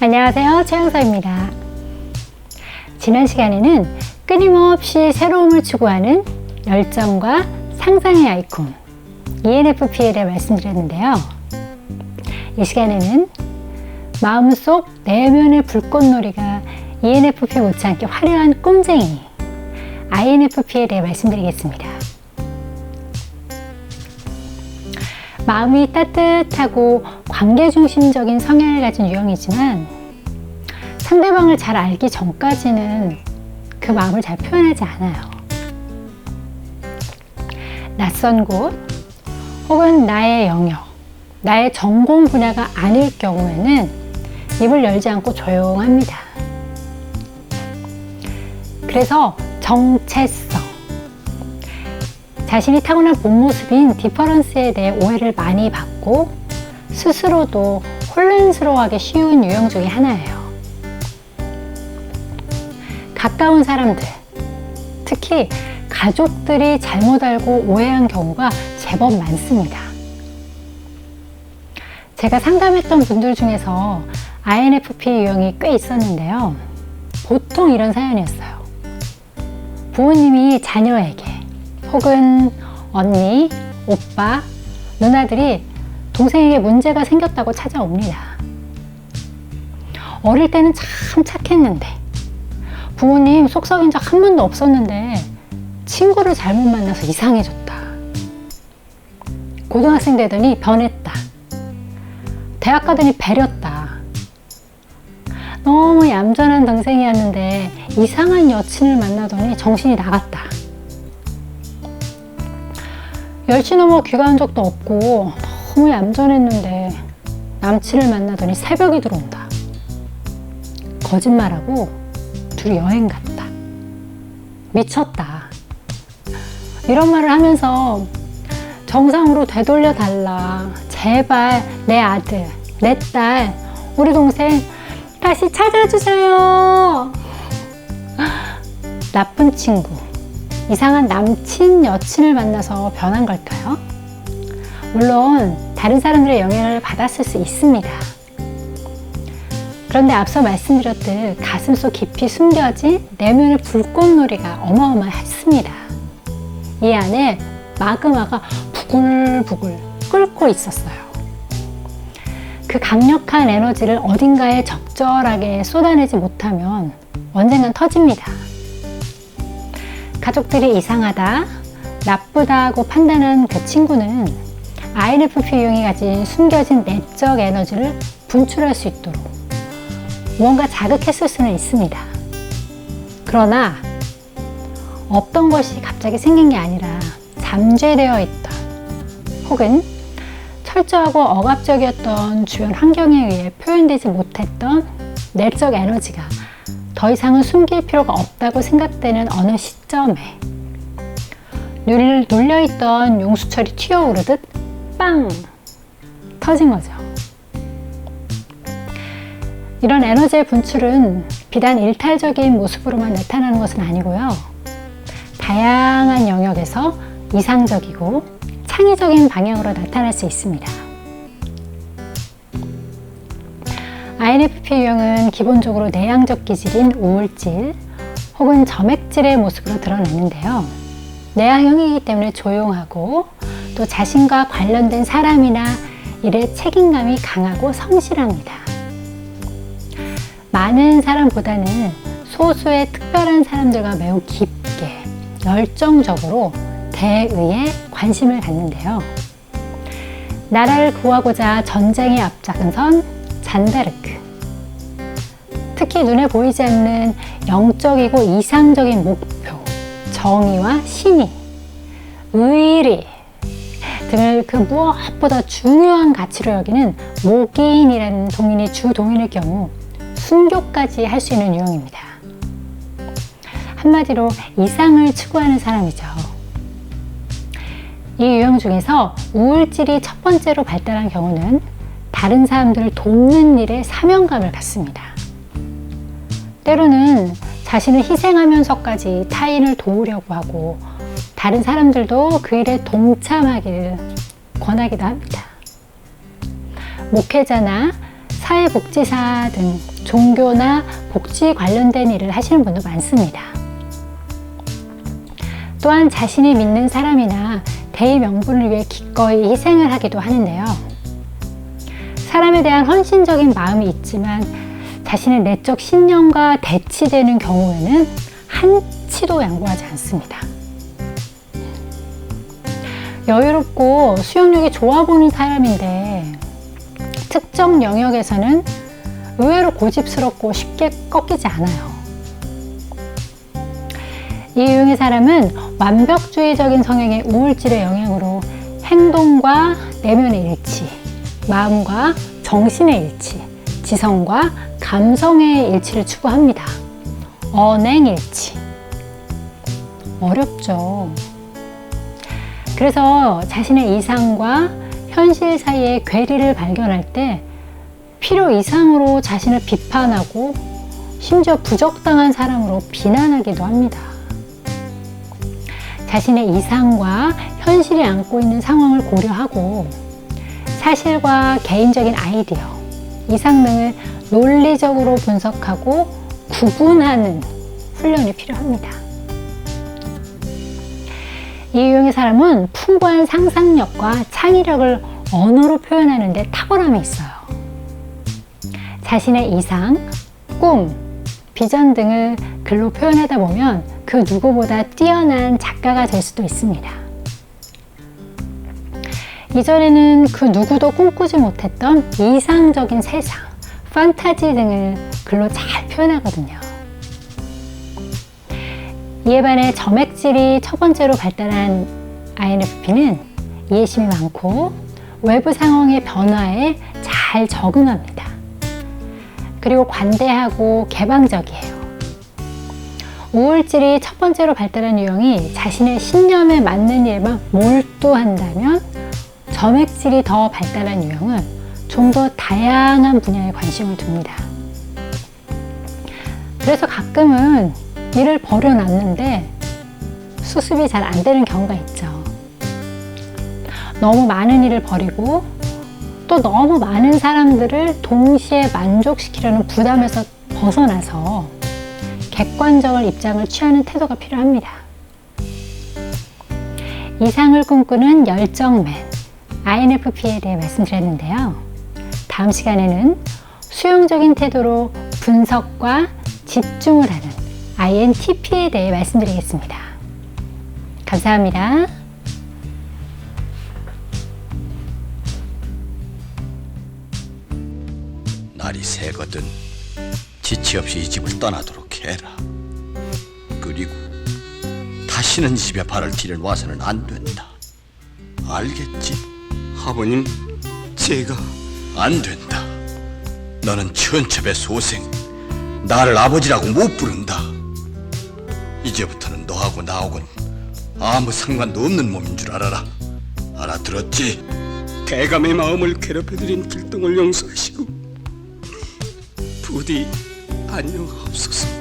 안녕하세요, 최영서입니다. 지난 시간에는 끊임없이 새로움을 추구하는 열정과 상상의 아이콘 ENFP에 대해 말씀드렸는데요. 이 시간에는 마음속 내면의 불꽃놀이가 ENFP 못지않게 화려한 꼼쟁이 INFP에 대해 말씀드리겠습니다. 마음이 따뜻하고 관계중심적인 성향을 가진 유형이지만 상대방을 잘 알기 전까지는 그 마음을 잘 표현하지 않아요. 낯선 곳 혹은 나의 영역, 나의 전공 분야가 아닐 경우에는 입을 열지 않고 조용합니다. 그래서 정체성, 자신이 타고난 본 모습인 디퍼런스에 대해 오해를 많이 받고 스스로도 혼란스러워하기 쉬운 유형 중에 하나예요. 가까운 사람들, 특히 가족들이 잘못 알고 오해한 경우가 제법 많습니다. 제가 상담했던 분들 중에서 INFP 유형이 꽤 있었는데요. 보통 이런 사연이었어요. 부모님이 자녀에게 혹은 언니, 오빠, 누나들이 동생에게 문제가 생겼다고 찾아옵니다. 어릴 때는 참 착했는데 부모님 속 썩인 적 한 번도 없었는데 친구를 잘못 만나서 이상해졌다. 고등학생 되더니 변했다. 대학 가더니 배렸다. 너무 얌전한 동생이었는데 이상한 여친을 만나더니 정신이 나갔다. 10시 넘어 귀가한 적도 없고 너무 얌전했는데 남친을 만나더니 새벽이 들어온다. 거짓말하고 둘이 여행 갔다. 미쳤다. 이런 말을 하면서 정상으로 되돌려 달라. 제발 내 아들, 내 딸, 우리 동생 다시 찾아주세요. 나쁜 친구, 이상한 남친, 여친을 만나서 변한 걸까요? 물론 다른 사람들의 영향을 받았을 수 있습니다. 그런데 앞서 말씀드렸듯 가슴속 깊이 숨겨진 내면의 불꽃놀이가 어마어마했습니다. 이 안에 마그마가 부글부글 끓고 있었어요. 그 강력한 에너지를 어딘가에 적절하게 쏟아내지 못하면 언젠간 터집니다. 가족들이 이상하다, 나쁘다고 판단한 그 친구는 INFP 유형이 가진 숨겨진 내적 에너지를 분출할 수 있도록 무언가 자극했을 수는 있습니다. 그러나 없던 것이 갑자기 생긴 게 아니라 잠재되어 있던 혹은 철저하고 억압적이었던 주변 환경에 의해 표현되지 못했던 내적 에너지가 더 이상은 숨길 필요가 없다고 생각되는 어느 시점에 눌려있던 용수철이 튀어오르듯 빵! 터진 거죠. 이런 에너지의 분출은 비단 일탈적인 모습으로만 나타나는 것은 아니고요. 다양한 영역에서 이상적이고 창의적인 방향으로 나타날 수 있습니다. INFP 유형은 기본적으로 내향적 기질인 우울질 혹은 점액질의 모습으로 드러나는데요. 내향형이기 때문에 조용하고 또 자신과 관련된 사람이나 일에 책임감이 강하고 성실합니다. 많은 사람보다는 소수의 특별한 사람들과 매우 깊게 열정적으로 대의에 관심을 갖는데요. 나라를 구하고자 전쟁에 앞장선 잔다르크. 특히 눈에 보이지 않는 영적이고 이상적인 목표, 정의와 신의, 의리 등을 그 무엇보다 중요한 가치로 여기는 목인이라는 동인이 주 동인일 경우 순교까지 할 수 있는 유형입니다. 한마디로 이상을 추구하는 사람이죠. 이 유형 중에서 우울질이 첫 번째로 발달한 경우는 다른 사람들을 돕는 일에 사명감을 갖습니다. 때로는 자신을 희생하면서까지 타인을 도우려고 하고 다른 사람들도 그 일에 동참하기를 권하기도 합니다. 목회자나 사회복지사 등 종교나 복지 관련된 일을 하시는 분도 많습니다. 또한 자신이 믿는 사람이나 대의 명분을 위해 기꺼이 희생을 하기도 하는데요. 사람에 대한 헌신적인 마음이 있지만 자신의 내적 신념과 대치되는 경우에는 한치도 양보하지 않습니다. 여유롭고 수용력이 좋아 보이는 사람인데 특정 영역에서는 의외로 고집스럽고 쉽게 꺾이지 않아요. 이 유형의 사람은 완벽주의적인 성향의 우울질의 영향으로 행동과 내면의 일치, 마음과 정신의 일치, 지성과 감성의 일치를 추구합니다. 언행일치. 어렵죠. 그래서 자신의 이상과 현실 사이의 괴리를 발견할 때 필요 이상으로 자신을 비판하고 심지어 부적당한 사람으로 비난하기도 합니다. 자신의 이상과 현실이 안고 있는 상황을 고려하고 사실과 개인적인 아이디어, 이상 등을 논리적으로 분석하고 구분하는 훈련이 필요합니다. 이 유형의 사람은 풍부한 상상력과 창의력을 언어로 표현하는 데 탁월함이 있어요. 자신의 이상, 꿈, 비전 등을 글로 표현하다 보면 그 누구보다 뛰어난 작가가 될 수도 있습니다. 이전에는 그 누구도 꿈꾸지 못했던 이상적인 세상, 판타지 등을 글로 잘 표현하거든요. 이에 반해 점액질이 첫 번째로 발달한 INFP는 이해심이 많고 외부 상황의 변화에 잘 적응합니다. 그리고 관대하고 개방적이에요. 우울질이 첫 번째로 발달한 유형이 자신의 신념에 맞는 일만 몰두한다면 점액질이 더 발달한 유형은 좀 더 다양한 분야에 관심을 둡니다. 그래서 가끔은 일을 버려놨는데 수습이 잘 안 되는 경우가 있죠. 너무 많은 일을 버리고 또 너무 많은 사람들을 동시에 만족시키려는 부담에서 벗어나서 객관적인 입장을 취하는 태도가 필요합니다. 이상을 꿈꾸는 열정맨 INFP에 대해 말씀드렸는데요. 다음 시간에는 수용적인 태도로 분석과 집중을 하는 INTP에 대해 말씀드리겠습니다. 감사합니다. 날이 새거든 지체 없이 이 집을 떠나도록 해라. 그리고 다시는 이 집에 발을 디딜 와서는 안 된다. 알겠지? 아버님, 제가 안 된다. 너는 천첩의 소생, 나를 아버지라고 못 부른다. 이제부터는 너하고 나하고는 아무 상관도 없는 몸인 줄 알아라. 알아들었지? 대감의 마음을 괴롭혀드린 길동을 용서하시고 부디 안녕하옵소서.